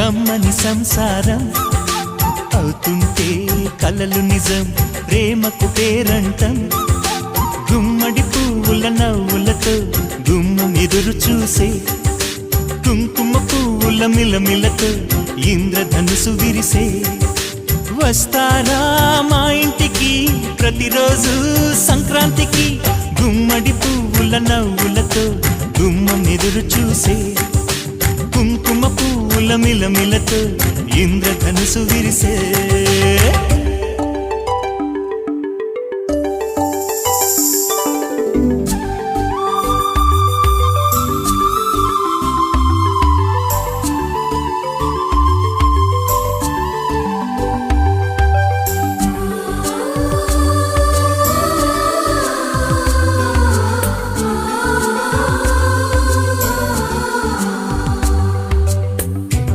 కమ్మని సంసారం అవుతుంటే కలలు నిజం ప్రేమకు పేరంటం గుమ్మడి పువ్వుల నవ్వులతో గుమ్మం ఎదురు చూసే కుంకుమ పువ్వుల మిలమిలతో ఇంద్రధనుసు విరిసే వస్తారా మా ఇంటికి ప్రతిరోజు సంక్రాంతికి గుమ్మడి పువ్వుల నవ్వులతో గుమ్మం ఎదురు చూసే కుంకుమ పువ్వుల మిలమిలతో ఇంద్రధనుసు విరిసే